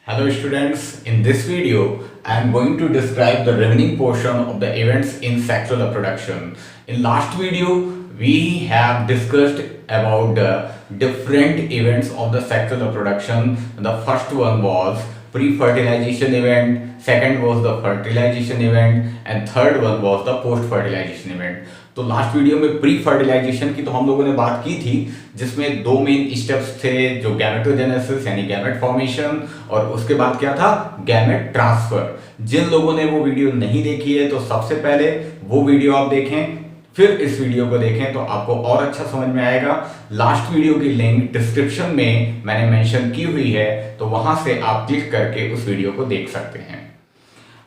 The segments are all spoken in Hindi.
Hello students, in this video I am going to describe the remaining portion of the events in sexual reproduction. In last video we have discussed about the different events of the sexual reproduction. The first one was pre-fertilization event, second was the fertilization event and third one was the post-fertilization event. तो लास्ट वीडियो में प्री फर्टिलाइजेशन की तो हम लोगों ने बात की थी, जिसमें दो मेन स्टेप्स थे, जो गैमेटोजेनेसिस यानी गैमेट फॉर्मेशन और उसके बाद क्या था, गैमेट ट्रांसफर। जिन लोगों ने वो वीडियो नहीं देखी है तो सबसे पहले वो वीडियो आप देखें, फिर इस वीडियो को देखें तो आपको और अच्छा समझ में आएगा। लास्ट वीडियो की लिंक डिस्क्रिप्शन में मैंने मेंशन की हुई है, तो वहां से आप क्लिक करके उस वीडियो को देख सकते हैं।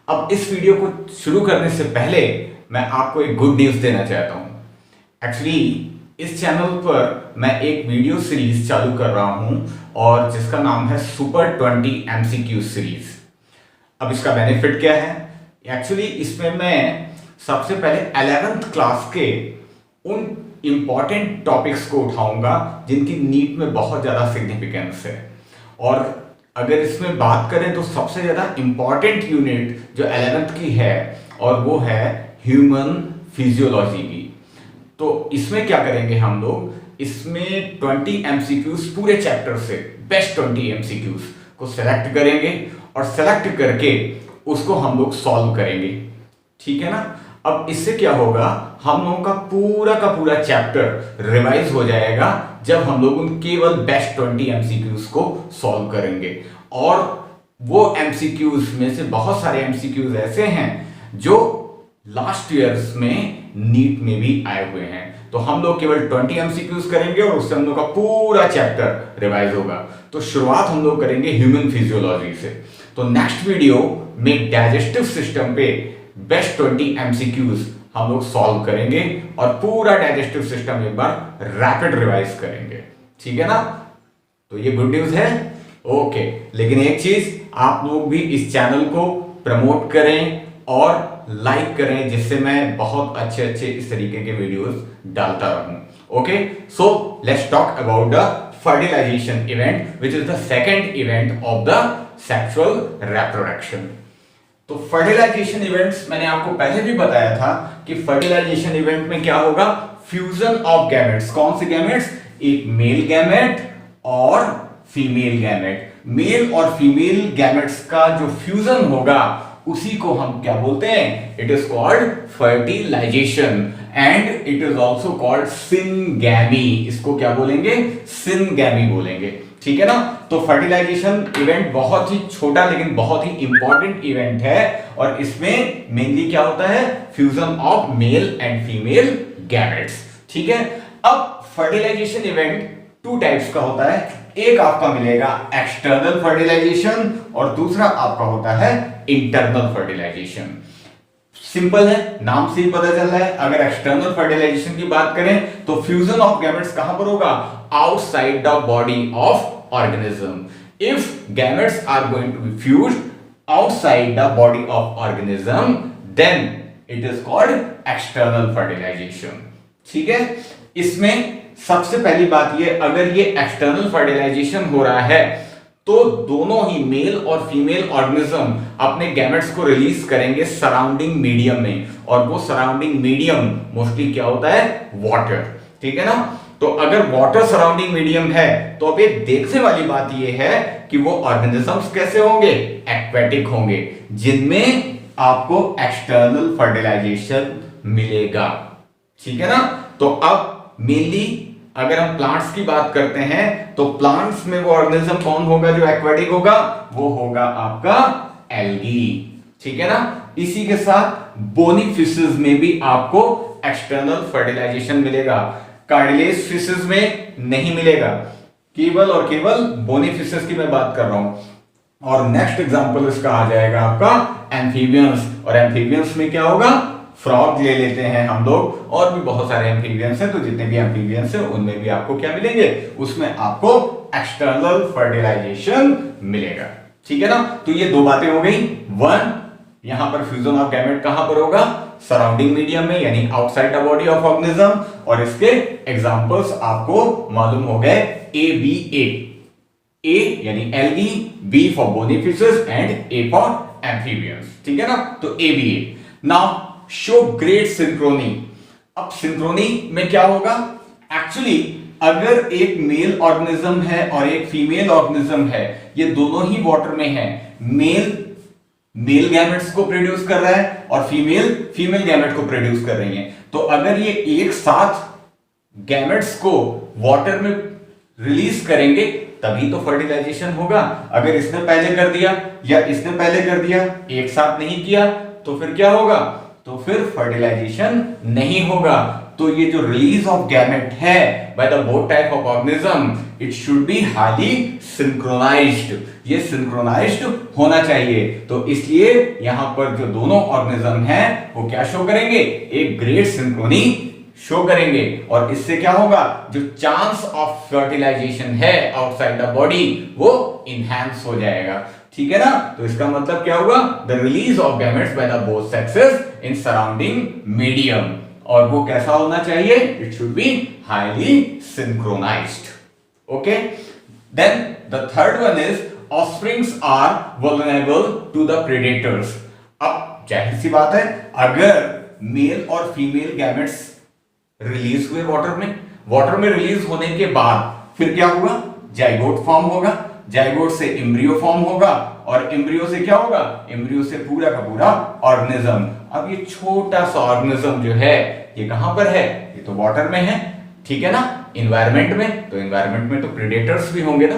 अब इस वीडियो को शुरू करने से पहले मैं आपको एक गुड न्यूज देना चाहता हूं। एक्चुअली इस चैनल पर मैं एक वीडियो सीरीज चालू कर रहा हूं और जिसका नाम है सुपर 20 एमसीक्यू सीरीज। अब इसका बेनिफिट क्या है? एक्चुअली इसमें मैं सबसे पहले 11th क्लास के उन इंपॉर्टेंट टॉपिक्स को उठाऊंगा जिनकी नीट में बहुत ज्यादा सिग्निफिकेंस है। और अगर इसमें बात करें तो सबसे ज्यादा इंपॉर्टेंट यूनिट जो 11th की है और वो है ह्यूमन फिजियोलॉजी की। तो इसमें क्या करेंगे हम लोग, इसमें 20 एमसीक्यूज पूरे चैप्टर से बेस्ट 20 एमसीक्यूज को सिलेक्ट करेंगे और सिलेक्ट करके उसको हम लोग सॉल्व करेंगे, ठीक है ना। अब इससे क्या होगा, हम लोगों का पूरा चैप्टर रिवाइज हो जाएगा जब हम लोग उन केवल बेस्ट 20 एमसीक्यूज को सॉल्व करेंगे। और वो एमसीक्यूज में से बहुत सारे एमसीक्यूज ऐसे हैं जो लास्ट ईयर्स में नीट में भी आए हुए हैं। तो हम लोग केवल 20 एमसीक्यूज करेंगे और उससे हम लोग का पूरा चैप्टर रिवाइज होगा। तो शुरुआत हम लोग करेंगे ह्यूमन फिजियोलॉजी से। तो नेक्स्ट वीडियो में डाइजेस्टिव सिस्टम पे बेस्ट 20 एमसीक्यूज हम लोग सॉल्व करेंगे और पूरा डाइजेस्टिव सिस्टम एक बार रैपिड रिवाइज करेंगे, ठीक है ना। तो ये गुड न्यूज है, ओके। लेकिन एक चीज, आप लोग भी इस चैनल को प्रमोट करें और लाइक करें, जिससे मैं बहुत अच्छे इस तरीके के वीडियोस डालता रहूं। Okay, so let's talk about the fertilisation event which is the second event of the sexual reproduction. तो फर्टिलाइजेशन इवेंट्स मैंने आपको पहले भी बताया था कि फर्टिलाइजेशन इवेंट में क्या होगा, फ्यूजन ऑफ गैमेट्स। कौन से गैमेट्स? एक मेल गैमेट और फीमेल गैमेट। मेल और फीमेल गैमेट्स का जो फ्यूजन होगा उसी को हम क्या बोलते हैं? It is called fertilisation and it is also called syngamy. इसको क्या बोलेंगे? सिनगैमी बोलेंगे, ठीक है ना। तो फर्टिलाइजेशन इवेंट बहुत ही छोटा लेकिन बहुत ही इंपॉर्टेंट इवेंट है और इसमें मेनली क्या होता है? Fusion of male and female gametes, ठीक है। अब फर्टिलाइजेशन इवेंट टू टाइप्स का होता है। एक आपका मिलेगा एक्सटर्नल फर्टिलाइजेशन और दूसरा आपका होता है इंटरनल फर्टिलाइजेशन। सिंपल है, नाम से ही पता चल रहा है। अगर एक्सटर्नल फर्टिलाइजेशन की बात करें तो फ्यूजन ऑफ गैमेट्स कहां पर होगा? Outside the body of organism. If gametes are going to be fused outside the body of organism then it is called external fertilisation, ठीक है। इसमें सबसे पहली बात ये, अगर ये एक्सटर्नल फर्टिलाइजेशन हो रहा है तो दोनों ही मेल और फीमेल ऑर्गेनिज्म अपने गैमेट्स को रिलीज करेंगे सराउंडिंग मीडियम में, और वो सराउंडिंग मीडियम मोस्टली क्या होता है? वाटर, ठीक है ना। तो अगर वाटर सराउंडिंग मीडियम है तो अब ये देखने वाली बात ये है कि वो ऑर्गेनिजम्स कैसे होंगे? एक्वेटिक होंगे, जिनमें आपको एक्सटर्नल फर्टिलाइजेशन मिलेगा, ठीक है ना। तो अब मेनली अगर हम प्लांट्स की बात करते हैं तो प्लांट्स में वो ऑर्गेनिज्म कौन होगा जो एक्वेटिक होगा? वो होगा आपका एल्गी, ठीक है ना। इसी के साथ बोनी फिशेस में भी आपको एक्सटर्नल फर्टिलाइजेशन मिलेगा, कार्डिलेज फिशेस में नहीं मिलेगा। केवल और केवल बोनी फिशेस की मैं बात कर रहा हूं। और नेक्स्ट एग्जांपल इसका आ जाएगा आपका एम्फीबियंस, और एम्फीबियंस में क्या होगा? फ्रॉग ले लेते हैं हम लोग, और भी बहुत सारे एम्फीबियंस हैं। तो जितने भी एम्फीबियंस हैं उनमें भी आपको क्या मिलेंगे? उसमें आपको एक्सटर्नल फर्टिलाइजेशन मिलेगा, ठीक है ना। तो ये दो बातें हो गई। वन, यहां पर फ्यूजन ऑफ गैमेट कहां पर होगा? सराउंडिंग मीडियम में, यानी outside the body of organism. और इसके एग्जांपल्स आपको मालूम हो गए, ए बी ए, ए यानी algae, B for bony fishes and A for amphibians, ठीक है ना, तो A B A. Now show great synchrony. अब सिंक्रोनी में क्या होगा, एक्चुअली अगर एक मेल ऑर्गेनिज्म है और एक फीमेल ऑर्गेनिज्म है, ये दोनों ही वाटर में है, मेल गैमेट्स को प्रोड्यूस कर रहा है और फीमेल गैमेट को प्रोड्यूस कर रही है, तो अगर ये एक साथ गैमेट्स को वाटर में रिलीज करेंगे तभी तो फर्टिलाइजेशन होगा। अगर इसने पहले कर दिया या इसने पहले कर दिया, एक साथ नहीं किया, तो फिर क्या होगा, तो फिर फर्टिलाइजेशन नहीं होगा। तो ये जो रिलीज ऑफ गैमेट है by the both type of organism, it should be highly synchronised, ये सिंक्रोनाइज्ड होना चाहिए। तो इसलिए यहां पर जो दोनों ऑर्गेनिज्म हैं वो क्या शो करेंगे, एक ग्रेट सिंक्रोनी शो करेंगे, और इससे क्या होगा, जो चांस ऑफ फर्टिलाइजेशन है आउटसाइड द बॉडी वो इनहैंस हो जाएगा, ठीक है ना। तो इसका मतलब क्या हुआ, the release of gametes by the both sexes in surrounding medium, और वो कैसा होना चाहिए, it should be highly synchronised. Okay, then the third one is offsprings are vulnerable to the predators. अब जाहिर सी बात है, अगर मेल और फीमेल गैमेट्स रिलीज हुए वाटर में रिलीज होने के बाद फिर क्या हुआ, जाइगोट फॉर्म होगा, जाइगोट से एम्ब्रियो फॉर्म होगा, और एम्ब्रियो से क्या होगा, एम्ब्रियो से पूरा का पूरा ऑर्गेनिज्म। अब ये छोटा सा ऑर्गेनिज्म जो है ये कहां पर है, ये तो वाटर में है, ठीक है ना, एनवायरमेंट में, तो एनवायरमेंट में तो प्रेडेटर्स भी होंगे ना,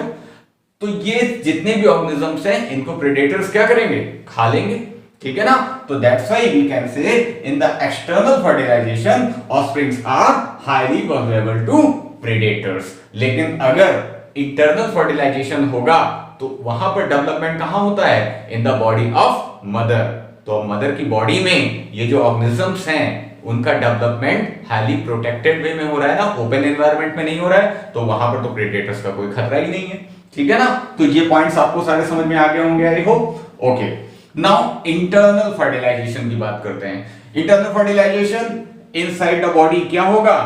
तो ये जितने भी ऑर्गेनिजम्स हैं इनको प्रेडेटर्स क्या करेंगे, खा लेंगे, ठीक है ना। तो that's why we can say in the external fertilisation offsprings are highly vulnerable to predators. लेकिन अगर इंटरनल फर्टिलाइजेशन होगा तो वहां पर डेवलपमेंट कहां होता है, in the body of mother. तो मदर की बॉडी में ये जो ऑर्गेनिजम्स हैं उनका डेवलपमेंट हाईली प्रोटेक्टेड वे में हो रहा है ना, ओपन एनवायरनमेंट में नहीं हो रहा है, तो वहां पर तो प्रेडेटर्स का कोई खतरा ही नहीं है, ठीक है ना। तो ये पॉइंट्स आपको सारे समझ में आ गए होंगे, I hope. Okay, now internal fertilisation की बात करते हैं। Internal fertilisation inside the body क्या होगा,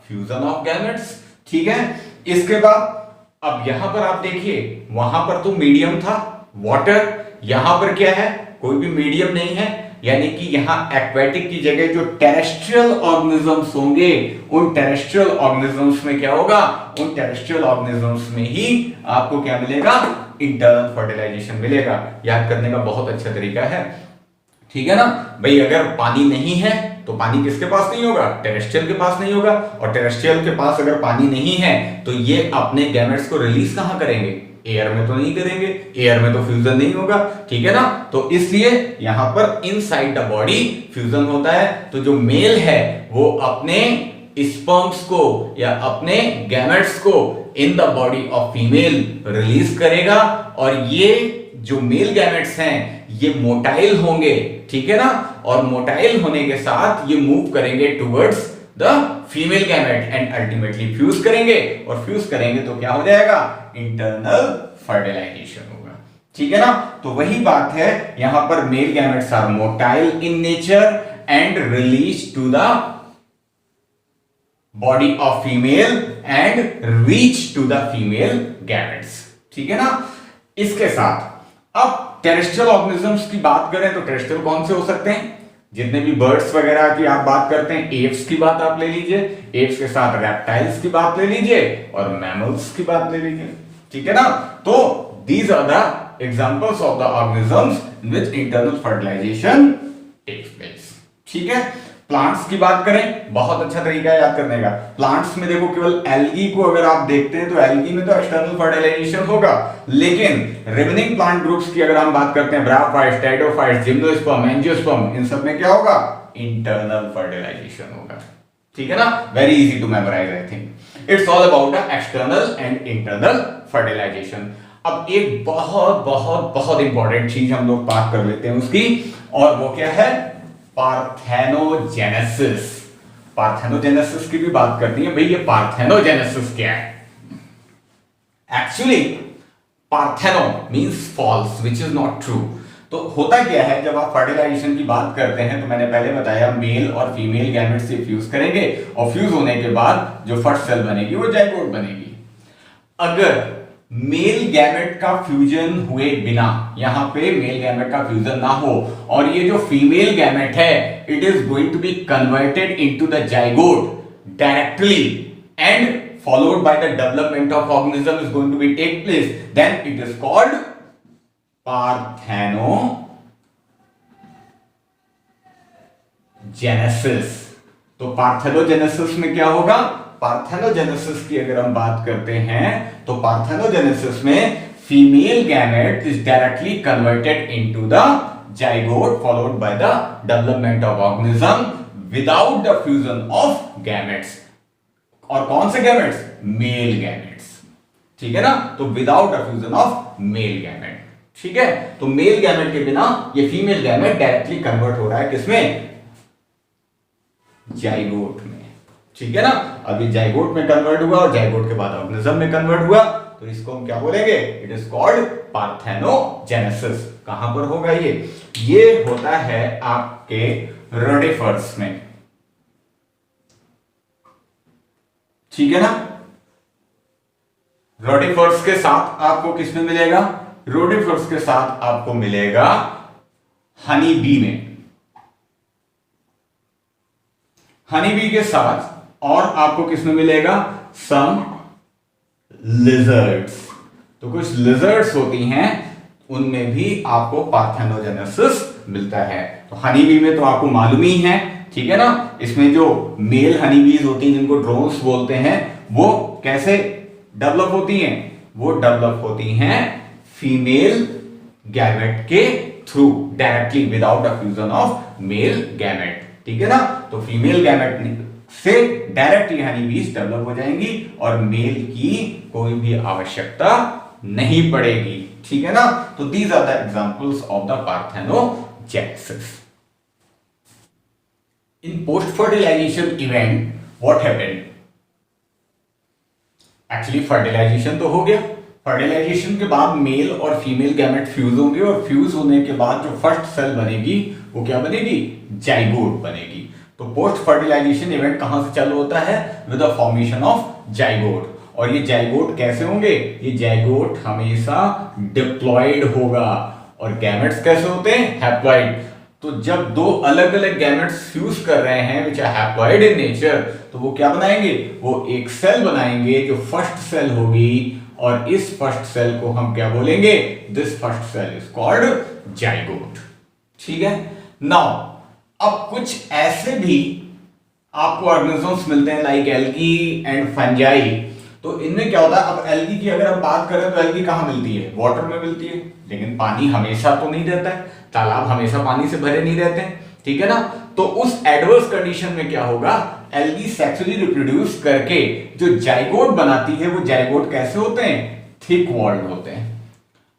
फ्यूजन ऑफ गैमेट्स, ठीक है। इसके बाद अब यहां पर आप देखिए, वहां पर तो मीडियम था वाटर, यहां पर क्या है, कोई भी मीडियम नहीं है, यानी कि यहां एक्वेटिक की जगह जो टेरेस्ट्रियल ऑर्गेनिजम्स होंगे, उन टेरेस्ट्रियल ऑर्गेनिजम्स में क्या होगा, उन टेरेस्ट्रियल ऑर्गेनिजम्स में ही आपको क्या मिलेगा, इंटरनल फर्टिलाइजेशन मिलेगा। याद करने का बहुत अच्छा तरीका है, ठीक है ना भाई। अगर पानी नहीं है तो पानी किसके पास नहीं होगा, टेरेस्ट्रियल के पास नहीं होगा, और टेरेस्ट्रियल के पास अगर पानी नहीं है तो ये अपने गैमेट्स को रिलीज कहां करेंगे, एयर में तो नहीं करेंगे, एयर में तो फ्यूजन नहीं होगा, ठीक है ना। तो इसलिए यहां पर इनसाइड द बॉडी फ्यूजन होता है, तो जो मेल है वो अपने स्पर्म्स को या अपने गैमेट्स को in the body of female release करेगा, और ये जो मेल गैमेट्स हैं ये मोटाइल होंगे, ठीक है ना, और मोटाइल होने के साथ ये मूव करेंगे towards the female gamete and ultimately fuse करेंगे, और फ्यूज करेंगे तो क्या हो जाएगा, इंटरनल फर्टिलाइजेशन होगा, ठीक है ना। तो वही बात है, यहां पर male gametes are motile in nature and release to the body of female and reach to the female gametes, ठीक है ना। इसके साथ अब टेरेस्ट्रियल ऑर्गेनिजम्स की बात करें तो टेरेस्ट्रियल कौन से हो सकते हैं, जितने भी बर्ड्स वगैरह की आप बात करते हैं, एप्स की बात आप ले लीजिए, एप्स के साथ रेप्टाइल्स की बात ले लीजिए, और मैमल्स की बात ले लीजिए, ठीक है ना। तो these are the examples of the organisms in which internal fertilisation takes place, ठीक है। प्लांट्स की बात करें, बहुत अच्छा तरीका है याद करने का। प्लांट्स में देखो, केवल एल्गी को अगर आप देखते हैं तो एल्गी में तो एक्सटर्नल फर्टिलाइजेशन होगा, लेकिन रिमेनिंग प्लांट ग्रुप्स की अगर हम बात करते हैं, ब्रायोफाइट्स, टेरिडोफाइट्स, जिम्नोस्पर्म, एंजियोस्पर्म, इन सब में क्या होगा, इंटरनल फर्टिलाइजेशन होगा, ठीक है ना। Very easy to memorise, I think it's all about the external and internal fertilisation. अब एक बहुत बहुत बहुत इंपॉर्टेंट चीज हम लोग बात कर लेते हैं उसकी, और वो क्या है, पार्थेनोजेनेसिस। पार्थेनोजेनेसिस की भी बात करती है भाई, ये पार्थेनोजेनेसिस क्या है। Actually partheno means false, which is not true. तो होता क्या है, जब आप फर्टिलाइजेशन की बात करते हैं तो मैंने पहले बताया मेल और फीमेल गैमेट से फ्यूज करेंगे, और फ्यूज होने के बाद जो फर्स्ट सेल बनेगी वो जाइगोट बनेगी। अगर मेल गैमेट का फ्यूजन हुए बिना, यहां पे मेल गैमेट का फ्यूजन ना हो और ये जो फीमेल गैमेट है it is going to be converted into the zygote directly and followed by the development of organism is going to be take place, then it is called parthenogenesis. तो पार्थेनोजेनेसिस में क्या होगा? पार्थेनोजेनेसिस की अगर हम बात करते हैं तो पार्थेनोजेनेसिस में female gamete is directly converted into the zygote followed by the development of organism without the fusion of gametes. और कौन से गैमेट्स? Male gametes. ठीक है ना? तो without the fusion of male gamete. ठीक है, तो मेल गैमेट के बिना ये फीमेल गैमेट डायरेक्टली कन्वर्ट हो रहा है किसमें? जाइगोट में. ठीक है ना? अभी जाइगोट में कन्वर्ट हुआ और जाइगोट के बाद ऑर्गेनिज्म में कन्वर्ट हुआ, तो इसको हम क्या बोलेंगे? It is called parthenogenesis. कहां पर होगा ये होता है आपके रोडेफर्स में. ठीक है ना? रोडेफर्स के साथ आपको किसमें मिलेगा? रोडेफर्स के साथ आपको मिलेगा हनी बी में. हनी बी के साथ और आपको किसमें मिलेगा? सम लिजर्ड्स. तो कुछ लिजर्ड्स होती हैं उनमें भी आपको पार्थेनोजेनेसिस मिलता है. तो हनी बी में तो आपको मालूम ही है. ठीक है ना? इसमें जो मेल हनी बीज होती हैं जिनको ड्रोन्स बोलते हैं, वो कैसे डेवलप होती हैं? वो डेवलप होती हैं फीमेल गैमेट के through directly without the fusion of male gamete. ठीक है ना? तो फीमेल गैमेट से डायरेक्टली हनी बीज डेवलप हो जाएंगी और मेल की कोई भी आवश्यकता नहीं पड़ेगी. ठीक है ना? तो these are the examples of the parthenogenesis. In post-fertilization event, what happened? Actually, fertilization तो हो गया. फर्टिलाइजेशन के बाद मेल और फीमेल गैमेट फ्यूज होंगे और फ्यूज होने के बाद जो फर्स्ट सेल बनेगी वो क्या बनेगी? जाइगोट बनेगी. तो पोस्ट फर्टिलाइजेशन इवेंट कहां से चालू होता है? With the formation of zygote. और ये जाइगोट कैसे होंगे? ये जाइगोट हमेशा डिप्लॉयड होगा. और गैमेट्स कैसे होते हैं? हैप्लॉइड. तो जब दो अलग अलग गैमेट्स फ्यूज कर रहे हैं which are haploid in nature, तो वो क्या बनाएंगे? वो एक सेल बनाएंगे जो फर्स्ट सेल होगी और इस फर्स्ट सेल को हम क्या बोलेंगे? This first cell is called zygote. ठीक है. नाउ अब कुछ ऐसे भी आपको ऑर्गेनिजम्स मिलते हैं लाइक एल्गी एंड फंजाई. तो इनमें क्या होता है? अब एल्गी की अगर हम बात करें तो एल्गी कहां मिलती है? वाटर में मिलती है. लेकिन पानी हमेशा तो नहीं रहता है, तालाब हमेशा पानी से भरे नहीं रहते हैं. ठीक है ना? तो उस एडवर्स कंडीशन में क्या होगा? एल्गी सेक्सुअली रिप्रोड्यूस करके जो जाइगोट बनाती है वो जाइगोट कैसे होते हैं? थिक वॉल्ड होते हैं.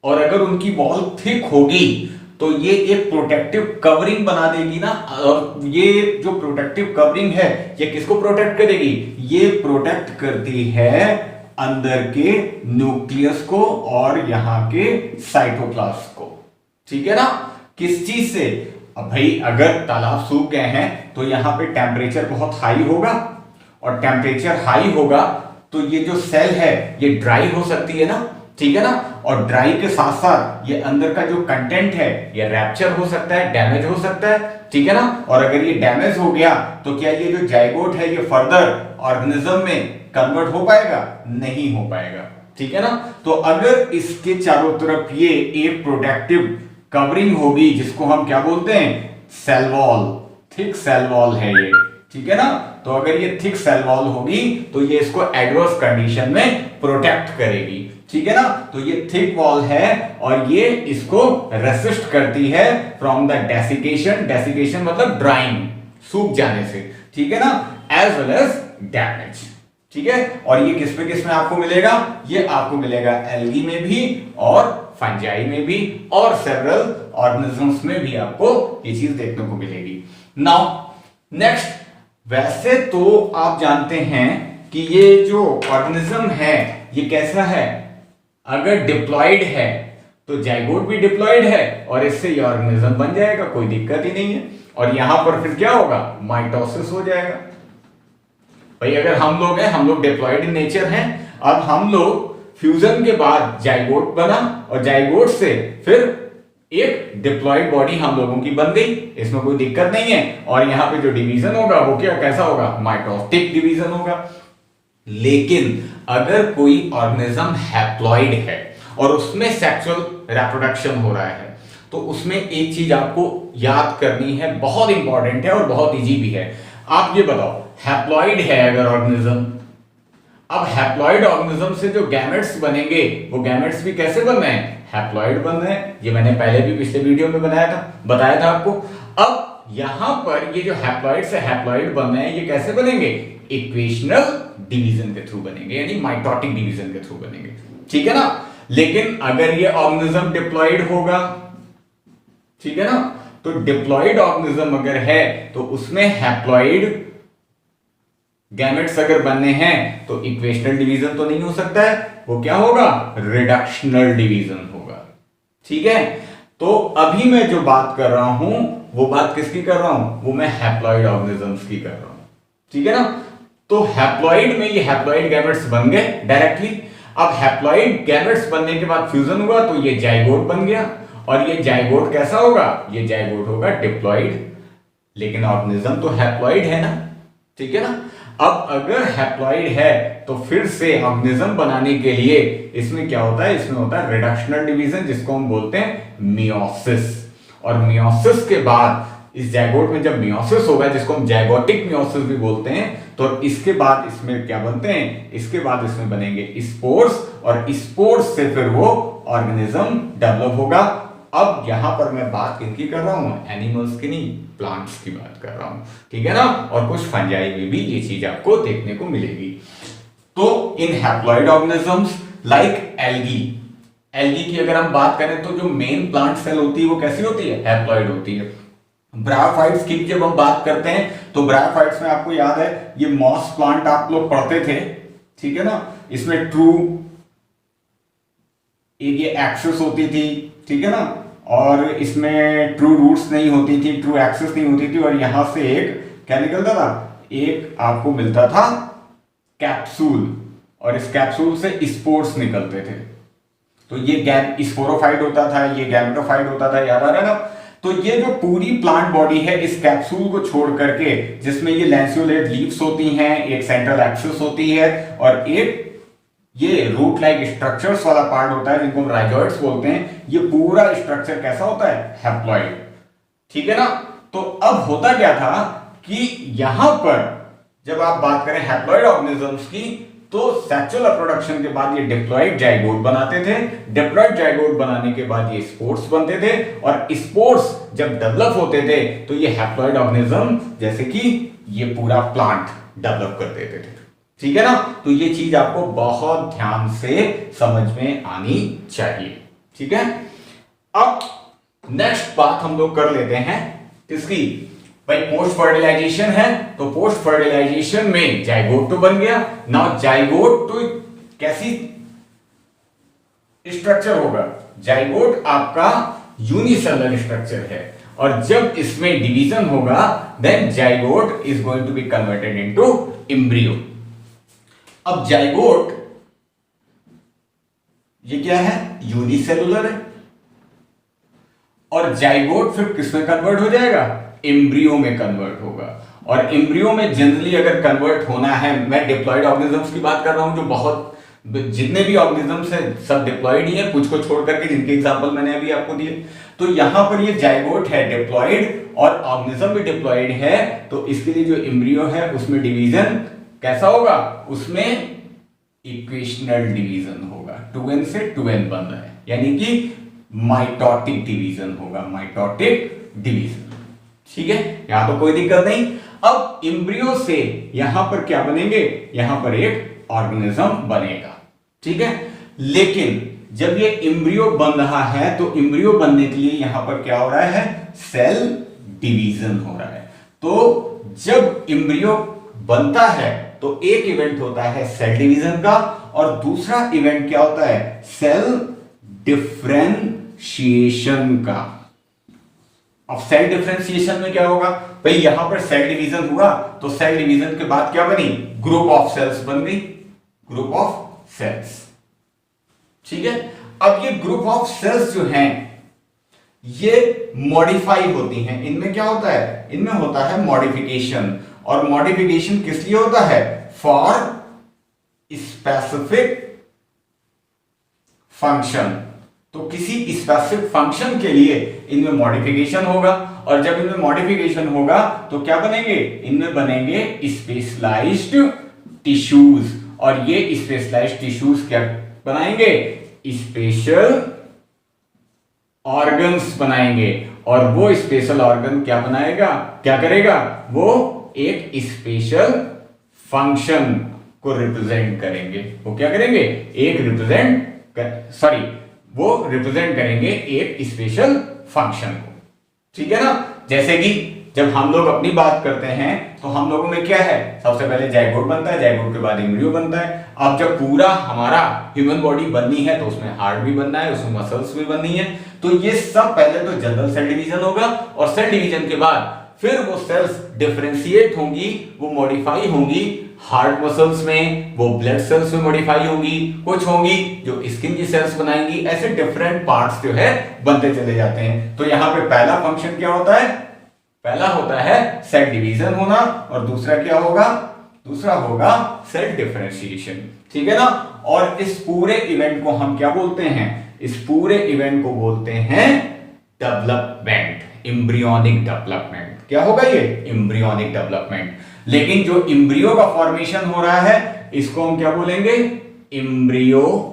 और अगर उनकी वॉल थिक होगी तो ये एक प्रोटेक्टिव कवरिंग बना देगी ना. और ये जो प्रोटेक्टिव कवरिंग है ये किसको प्रोटेक्ट करेगी? ये प्रोटेक्ट करती है अंदर के न्यूक्लियस को और यहां के साइटोप्लाज्म को. ठीक है ना? किस चीज से? अब भाई अगर तालाब सूख गए हैं तो यहां पे टेम्परेचर बहुत हाई होगा और टेम्परेचर हाई होगा तो ये जो सेल है ये ड्राई हो सकती है ना. ठीक है ना? और ड्राई के साथ साथ ये अंदर का जो कंटेंट है ये रैप्चर हो सकता है, डैमेज हो सकता है. ठीक है ना? और अगर ये डैमेज हो गया तो क्या ये जो जाइगोट है ये फर्दर ऑर्गेनिज्म में कन्वर्ट हो पाएगा? नहीं हो पाएगा. ठीक है ना? तो अगर इसके चारों तरफ ये एक प्रोटेक्टिव कवरिंग होगी जिसको हम क्या बोलते हैं? Cell wall. Thick cell wall है ये. ठीक है ना? तो अगर ये थिक सेल वॉल होगी तो ये इसको एडवर्स कंडीशन में प्रोटेक्ट करेगी. ठीक है ना? तो ये थिक वॉल है और ये इसको रेसिस्ट करती है फ्रॉम द डेसिकेशन. डेसिकेशन मतलब ड्राइंग, सूख जाने से. ठीक है ना? As well as damage. ठीक है? और ये किस में आपको मिलेगा? ये आपको मिलेगा एल्गी में भी और फंजाई में भी और सेवरल ऑर्गेनिजम्स में भी आपको ये चीज देखने को मिलेगी. नाउ नेक्स्ट, वैसे तो आप जानते हैं कि ये जो ऑर्गेनिज्म है ये कैसा है? अगर डिप्लॉयड है तो जाइगोट भी डिप्लॉयड है और इससे ये ऑर्गेनिज्म बन जाएगा, कोई दिक्कत ही नहीं है. और यहां पर फिर क्या होगा? माइटोसिस हो जाएगा. भाई अगर हम लोग हैं, हम लोग डिप्लॉयड इन नेचर हैं. अब हम लोग फ्यूजन के बाद जाइगोट बना और जाइगोट से फिर एक डिप्लॉयड बॉडी हम लोगों की बन गई, इसमें कोई दिक्कत नहीं है। और यहां पे जो डिवीजन होगा वो क्या कैसा होगा, माइटोटिक डिवीजन होगा। लेकिन अगर कोई ऑर्गेनिज्म हैप्लॉइड है और उसमें सेक्सुअल रिप्रोडक्शन हो रहा है, तो उसमें एक चीज आपको याद करनी है, बहुत इंपॉर्टेंट है और बहुत इजी भी है। आप ये बताओ, हैप्लॉइड है अगर ऑर्गेनिज्म, अब हैप्लॉइड ऑर्गेनिज्म से जो गैमेट्स बनेंगे वो गैमेट्स भी कैसे बन रहे हैं, हैप्लॉइड बन रहे हैं। ये मैंने पहले भी पिछले वीडियो में बताया था आपको। अब यहां पर ये जो हैप्लॉइड से हैप्लॉइड बन रहे हैं ये कैसे बनेंगे, इक्वेशनल डिवीजन के थ्रू बनेंगे, यानी माइटोटिक डिवीजन के थ्रू बनेंगे, ठीक है ना। लेकिन अगर ये ऑर्गेनिज्म डिप्लॉइड होगा, ठीक है ना, तो डिप्लॉइड ऑर्गेनिज्म अगर है तो उसमें हैप्लॉइड गैमेट्स अगर बनने हैं तो इक्वेशनल डिवीजन तो नहीं हो सकता है, वो क्या होगा, रिडक्शनल डिवीजन होगा, ठीक है। तो अभी मैं जो बात कर रहा हूं वो बात किसकी कर रहा हूं, वो मैं हैप्लॉइड ऑर्गेनिजम्स की कर रहा हूं, ठीक है ना। तो हैप्लॉइड में ये हैप्लॉइड गैमेट्स बन गए डायरेक्टली। अब हैप्लॉइड गैमेट्स बनने के बाद फ्यूजन हुआ तो ये जाइगोट बन गया, और ये जाइगोट कैसा होगा, ये जाइगोट होगा डिप्लॉइड। लेकिन ऑर्गेनिज्म तो हैप्लॉइड है ना, ठीक है ना। अब अगर हैप्लॉइड है तो फिर से ऑर्गेनिज्म बनाने के लिए इसमें क्या होता है, इसमें होता है रिडक्शनल डिवीजन, जिसको हम बोलते हैं मियोसिस। और मियोसिस के बाद इस जाइगोट में जब मियोसिस होगा, जिसको हम जाइगोटिक मियोसिस भी बोलते हैं, तो इसके बाद इसमें क्या बनते हैं, इसके बाद इसमें बनेंगे स्पोर्स, और स्पोर्स से फिर वो ऑर्गेनिज्म डेवलप होगा। अब यहां पर मैं बात किनकी कर रहा हूं, एनिमल्स की नहीं, प्लांट्स की बात कर रहा हूं, ठीक है ना। और कुछ फंजाई में भी ये चीज आपको देखने को मिलेगी। तो इन haploid organisms like algae, algae की अगर हम बात करें तो जो मेन प्लांट सेल होती है वो कैसी होती है, हैप्लॉइड होती है। ब्रायोफाइट्स की जब हम बात करते हैं तो ब्रायोफाइट्स में आपको याद है ये मॉस प्लांट आप लोग पढ़ते थे, ठीक है ना। इसमें ट्रू ये एक्सेस होती थी, ठीक है ना, और इसमें ट्रू रूट्स नहीं होती थी, ट्रू एक्सेस नहीं होती थी, और यहां से एक क्या निकलता था, एक आपको मिलता था कैप्सूल, और इस कैप्सूल से स्पोर्स निकलते थे। तो ये स्पोरोफाइट होता था, ये गैमेटोफाइट होता था, याद आ रहा है ना। तो ये जो पूरी प्लांट बॉडी है, इस कैप्सूल को छोड़ करके, जिसमें ये लैंसियोलेट लीव्स होती हैं, एक सेंट्रल एक्सिस होती है, और एक ये रूट लाइक स्ट्रक्चर्स वाला पार्ट होता है जिनको हम राइजोइड्स बोलते हैं। ये पूरा स्ट्रक्चर कैसा होता है, हैप्लॉइड, ठीक है ना। तो अब होता क्या था कि यहां पर जब आप बात करें हैप्लॉइड ऑर्गेनिजम्स की, तो सेक्सुअल रिप्रोडक्शन के बाद ये डिप्लॉइड जाइगोट बनाते थे। डिप्लॉइड जाइगोट बनाने के बाद ये स्पोर्स बनते थे, और स्पोर्स जब डेवलप होते थे तो ये हैप्लॉइड ऑर्गेनिज्म जैसे कि ये पूरा प्लांट डेवलप कर देते थे, ठीक है ना। तो ये चीज आपको बहुत ध्यान से समझ में आनी चाहिए, ठीक है। अब नेक्स्ट बात हम लोग कर लेते हैं किसकी, भाई पोस्ट फर्टिलाइजेशन है, तो पोस्ट फर्टिलाइजेशन में जाइगोट तो बन गया। नाउ जाइगोट तो कैसी स्ट्रक्चर होगा, जाइगोट आपका यूनिसेलुलर स्ट्रक्चर है, और जब इसमें डिवीजन होगा then zygote is going to be converted into embryo. अब जाइगोट ये क्या है, यूनिसेलुलर है, और जाइगोट फिर किसमें कन्वर्ट हो जाएगा, एम्ब्रियो में कन्वर्ट होगा। और एम्ब्रियो में जनरली अगर कन्वर्ट होना है, मैं डिप्लॉइड ऑर्गेनिजम्स की बात कर रहा हूं, जो बहुत जितने भी ऑर्गेनिजम्स हैं सब डिप्लॉइड ही है, कुछ को छोड़ करके, जिनके एग्जांपल मैंने अभी आपको दिए। तो यहां पर ये जाइगोट है डिप्लॉइड, और ऑर्गेनिज्म भी डिप्लॉइड है, तो इसके लिए जो एम्ब्रियो है उसमें डिवीजन कैसा होगा, उसमें इक्वेशनल डिवीजन होगा, 2n से 2n बन रहा है, यानी कि माइटोटिक डिवीजन होगा, माइटोटिक डिवीजन, ठीक है। यहां तो कोई दिक्कत नहीं। अब एम्ब्रियो से यहां पर क्या बनेंगे, यहां पर एक ऑर्गेनिज्म बनेगा, ठीक है। लेकिन जब ये एम्ब्रियो बन रहा है तो एम्ब्रियो बनने के लिए यहां पर क्या हो रहा है, सेल डिवीजन हो रहा है। तो जब एम्ब्रियो बनता है तो एक इवेंट होता है सेल डिवीजन का, और दूसरा इवेंट क्या होता है, सेल डिफरेंशिएशन का। अब सेल डिफरेंशिएशन में क्या होगा, भाई यहां पर सेल डिवीजन हुआ तो सेल डिवीजन के बाद क्या बनी, ग्रुप ऑफ सेल्स बन गई, ग्रुप ऑफ सेल्स, ठीक है। अब ये ग्रुप ऑफ सेल्स जो हैं ये मॉडिफाई होती हैं। इनमें क्या होता है, इनमें होता है मॉडिफिकेशन, और मॉडिफिकेशन किस लिए होता है, फॉर स्पेसिफिक फंक्शन। तो किसी स्पेसिफिक फंक्शन के लिए इनमें मॉडिफिकेशन होगा, और जब इनमें मॉडिफिकेशन होगा तो क्या बनेंगे, इनमें बनेंगे स्पेशलाइज्ड टिश्यूज, और ये स्पेशलाइज्ड टिश्यूज क्या बनाएंगे, स्पेशल ऑर्गन्स बनाएंगे, और वो स्पेशल ऑर्गन क्या बनाएगा, क्या करेगा, वो एक स्पेशल फंक्शन को रिप्रेजेंट करेंगे। वो क्या करेंगे, एक वो रिप्रेजेंट करेंगे एक स्पेशल फंक्शन को। ठीक है ना। जैसे कि जब हम लोग अपनी बात करते हैं तो हम लोगों में क्या है, सबसे पहले जाइगोट बनता है, जाइगोट के बाद एम्ब्रियो बनता है। अब जब पूरा हमारा ह्यूमन बॉडी बननी है तो उसमें हार्ट भी बनना है, उसमें मसल्स भी बननी है। तो ये सब पहले तो जनरल सेल डिवीजन होगा, और सेल डिवीजन के बाद फिर वो सेल्स डिफरेंशिएट होंगी, वो मॉडिफाई होंगी, हार्ट मसल्स में, वो ब्लड सेल्स में मॉडिफाई होंगी, कुछ होंगी जो स्किन की सेल्स बनाएंगी। ऐसे डिफरेंट पार्ट्स जो है बनते चले जाते हैं। तो यहां पे पहला फंक्शन क्या होता है, पहला होता है सेल डिवीजन होना, और दूसरा क्या होगा, दूसरा होगा सेल डिफरेंशिएशन। ठीक है ना। और इस पूरे इवेंट को हम क्या बोलते हैं, इस पूरे इवेंट को बोलते हैं डेवलपमेंट, एम्ब्रियोनिक डेवलपमेंट। क्या होगा ये, एम्ब्रियोनिक डेवलपमेंट। लेकिन जो एम्ब्रियो का फॉर्मेशन हो रहा है इसको हम क्या बोलेंगे, एम्ब्रियोजेनेसिस।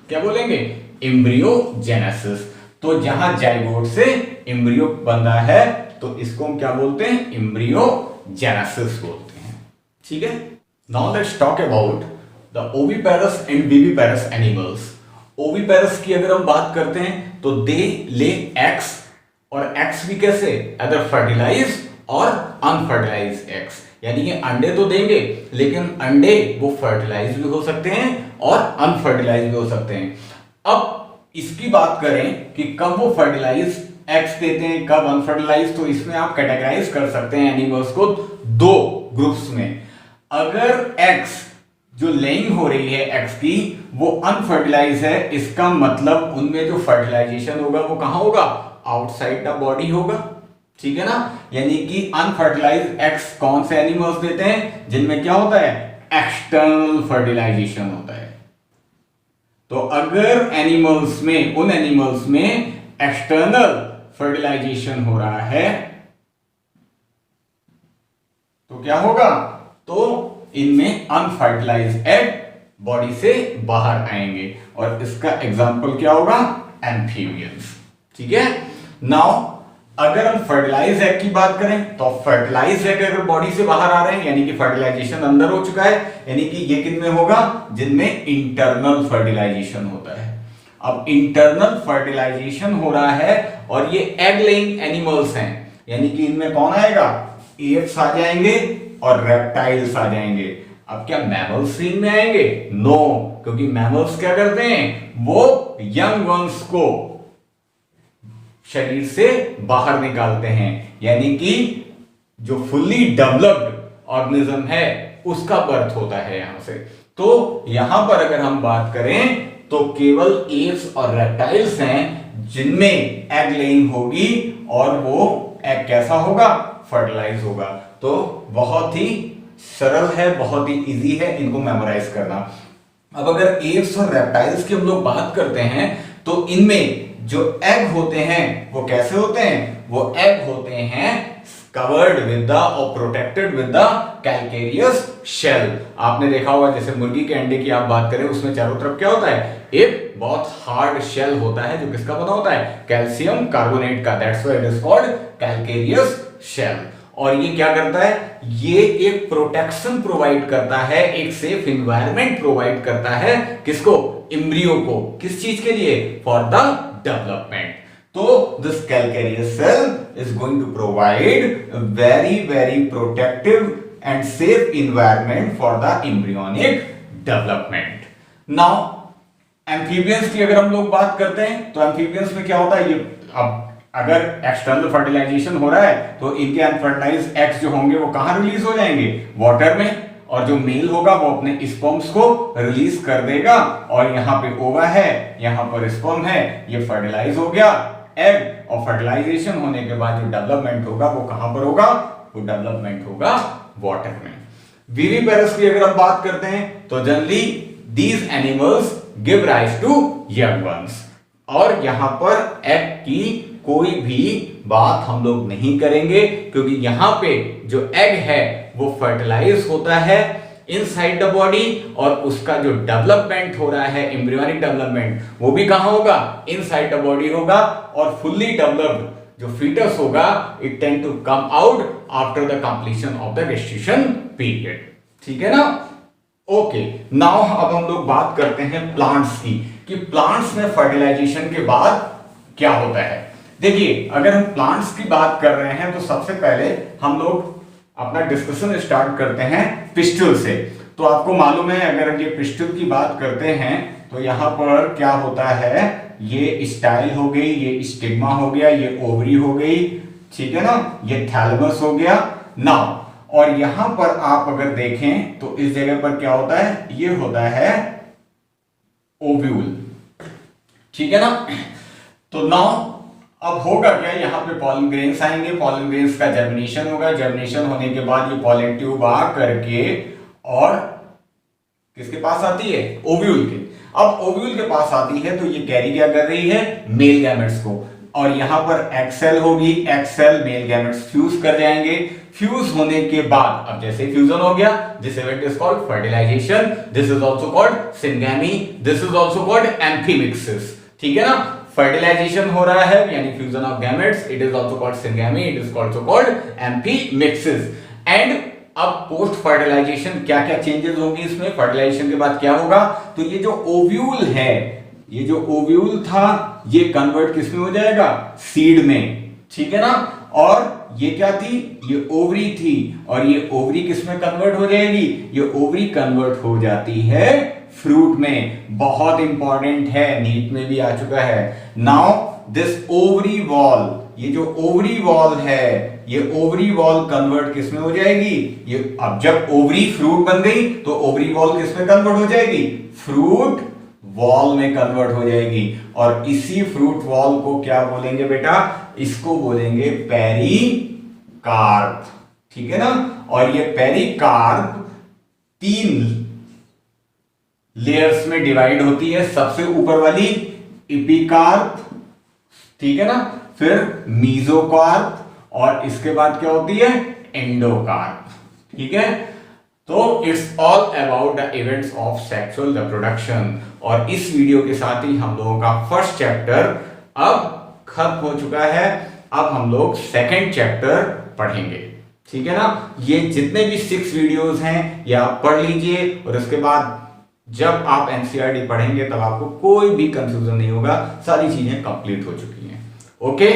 क्या बोलेंगे, एम्ब्रियोजेनेसिस। तो जहां जाइगोट से एम्ब्रियो बन रहा है तो इसको हम क्या बोलते हैं, एम्ब्रियोजेनेसिस बोलते हैं। ठीक है। Now let's talk about the oviparous and viviparous animals. Oviparous की अगर हम बात करते हैं तो दे ले एग्स, और एग्स भी कैसे, अदर फर्टिलाइज और अनफर्टिलाइज एग्स। यानी ये अंडे तो देंगे लेकिन अंडे वो फर्टिलाइज भी हो सकते हैं और अनफर्टिलाइज भी हो सकते हैं। अब इसकी बात करें कि कब वो फर्टिलाइज एग्स देते हैं, कब अनफर्टिलाइज, तो इसमें आप कैटेगराइज कर सकते हैं एनिमल्स को दो ग्रुप्स में। अगर एग्स जो लेइंग हो रही है एग्स की वो अनफर्टिलाइज है, इसका मतलब उनमें जो फर्टिलाइजेशन होगा वो कहां होगा, आउटसाइड द बॉडी होगा। ठीक है ना। यानी कि अनफर्टिलाइज एग्स कौन से एनिमल्स देते हैं, जिनमें क्या होता है, एक्सटर्नल फर्टिलाइजेशन होता है। तो अगर एनिमल्स में, उन एनिमल्स में एक्सटर्नल फर्टिलाइजेशन हो रहा है तो क्या होगा, तो इनमें अनफर्टिलाइज्ड एग बॉडी से बाहर आएंगे, और इसका एग्जांपल क्या होगा, एम्फीबियंस। ठीक है। नाउ अगर हम फर्टिलाइज एग की बात करें तो फर्टिलाइज एग अगर बॉडी से बाहर आ रहे हैं यानी कि फर्टिलाइजेशन अंदर हो चुका है, यानी कि ये किन में होगा, जिनमें इंटरनल फर्टिलाइजेशन होता है। अब इंटरनल फर्टिलाइजेशन हो रहा है और ये एग लेइंग एनिमल्स हैं, यानी कि इनमें कौन आएगा, एप्स आ जाएंगे और रेप्टाइल्स आ जाएंगे। अब क्या मैमल्स इनमें आएंगे, नो, क्योंकि मैमल्स क्या करते हैं, वो यंग वंस को शरीर से बाहर निकालते हैं, यानी कि जो फुल्ली डेवलप्ड ऑर्गेनिज्म है उसका बर्थ होता है यहां से। तो यहां पर अगर हम बात करें तो केवल एप्स और रेप्टाइल्स हैं जिनमें एग लेइंग होगी, और वो एग कैसा होगा, फर्टिलाइज होगा। तो बहुत ही सरल है, बहुत ही इजी है इनको मेमोराइज करना। अब अगर एप्स और रेप्टाइल्स की हम लोग बात करते हैं तो इनमें जो एग होते हैं वो कैसे होते हैं, वो एग होते हैं कवर्ड विद द और protected with the calcareous shell. आपने देखा होगा जैसे मुर्गी के अंडे की आप बात करें उसमें चारों तरफ क्या होता है, एक बहुत हार्ड शेल होता है जो किसका बना होता है, कैल्शियम कार्बोनेट का। That's why it is called calcareous shell. और ये क्या करता है, ये एक प्रोटेक्शन प्रोवाइड करता है, एक सेफ एनवायरनमेंट प्रोवाइड करता है, किसको, एम्ब्रियो को। किस चीज के लिए, फॉर द डेवलपमेंट। तो this calcareous cell is going to provide a very protective and safe environment for the embryonic development. Now amphibians की अगर हम लोग बात करते हैं तो amphibians में क्या होता है, ये अब अगर एक्सटर्नल फर्टिलाइजेशन हो रहा है तो इनके अनफर्टिलाइज्ड एग्स जो होंगे वो कहां रिलीज हो जाएंगे, वाटर में। और जो मेल होगा वो अपने स्पर्म्स को रिलीज कर देगा और यहाँ पे ओवा है, यहाँ पर स्पर्म है, ये फर्टिलाइज हो गया एग, और फर्टिलाइजेशन होने के बाद जो डेवलपमेंट होगा वो कहां पर होगा, वो डेवलपमेंट होगा वाटर में। विविपेरस की अगर हम बात करते हैं तो generally these animals give rise to young ones, और यहां पर एग की कोई भी बात हम लोग नहीं करेंगे क्योंकि यहां पे जो एग है वो फर्टिलाइज होता है इनसाइड द बॉडी, और उसका जो डेवलपमेंट हो रहा है एम्ब्रियोनिक डेवलपमेंट वो भी कहां होगा, इनसाइड द बॉडी होगा, और फुल्ली डेवलप्ड जो फीटस होगा it tend to come out after the completion of the gestation period. ठीक है ना? ओके, नाउ अब हम लोग बात करते हैं प्लांट्स की कि प्लांट्स में फर्टिलाइजेशन के बाद क्या होता है। देखिए, अगर हम प्लांट्स की बात कर रहे हैं तो सबसे पहले हम लोग अपना डिस्कशन स्टार्ट करते हैं पिस्टल से। तो आपको मालूम है अगर ये पिस्टल की बात करते हैं तो यहां पर क्या होता है, ये स्टाइल हो गई, ये स्टिग्मा हो गया, ये ओवरी हो गई, ठीक है ना, ये थैलेमस हो गया ना। और यहां पर आप अगर देखें तो इस जगह पर क्या होता है, ये होता है ओव्यूल। ठीक है ना? तो नाउ अब होगा क्या, यहाँ पे पॉलन ग्रेन्स आएंगे, पॉलन ग्रेन्स का जर्मिनेशन होगा, जर्मिनेशन होने के बाद ये पॉलन ट्यूब आ करके और किसके पास आती है, ओव्यूल के। अब ओव्यूल के पास आती है तो ये कैरी क्या कर रही है, मेल गैमेट्स को, और यहां पर एक्सेल होगी, एक्सेल मेल गैमेट्स फ्यूज कर जाएंगे। फ्यूज होने के बाद अब जैसे फ्यूजन हो गया, this event is called fertilisation, this is also called syngamy, this is also called amphimixis. ठीक है ना? फर्टिलाइजेशन हो रहा है यानी fusion of gametes, it is also called syngamy, it is also called amphimixis. And अब पोस्ट फर्टिलाइजेशन क्या क्या चेंजेस होंगे इसमें, फर्टिलाइजेशन के बाद क्या होगा, तो ये जो ओव्यूल है, ये जो ओव्यूल था ये कन्वर्ट किसमें हो जाएगा, सीड में। ठीक है ना? और ये क्या थी, ये ओवरी थी, और ये ओवरी किसमें कन्वर्ट हो जाएगी, ये ओवरी कन्वर्ट हो जाती है फ्रूट में। बहुत इंपॉर्टेंट है, नीट में भी आ चुका है। नाउ दिस ओवरी वॉल, ये जो ओवरी वॉल है, ये ओवरी वॉल कन्वर्ट किसमें हो जाएगी, ये अब जब ओवरी फ्रूट बन गई तो ओवरी वॉल किसमें कन्वर्ट हो जाएगी, फ्रूट वॉल में कन्वर्ट हो जाएगी। और इसी फ्रूट वॉल को क्या बोलेंगे बेटा, इसको बोलेंगे पेरिकार्प। ठीक है ना? और ये पेरिकार्प 3 लेयर्स में डिवाइड होती है। सबसे ऊपर वाली एपिकार्प, ठीक है ना, फिर मीजोकार्प, और इसके बाद क्या होती है, एंडोकार्प। ठीक है? तो it's all about the events of sexual reproduction. और इस वीडियो के साथ ही हम लोगों का फर्स्ट चैप्टर अब खत्म हो चुका है। अब हम लोग सेकंड चैप्टर पढ़ेंगे। ठीक है ना? ये जितने भी 6 वीडियोस हैं ये आप पढ़ लीजिए, और उसके बाद जब आप एनसीईआरटी पढ़ेंगे तब आपको कोई भी कंफ्यूजन नहीं होगा, सारी चीजें कंप्लीट हो चुकी हैं। ओके?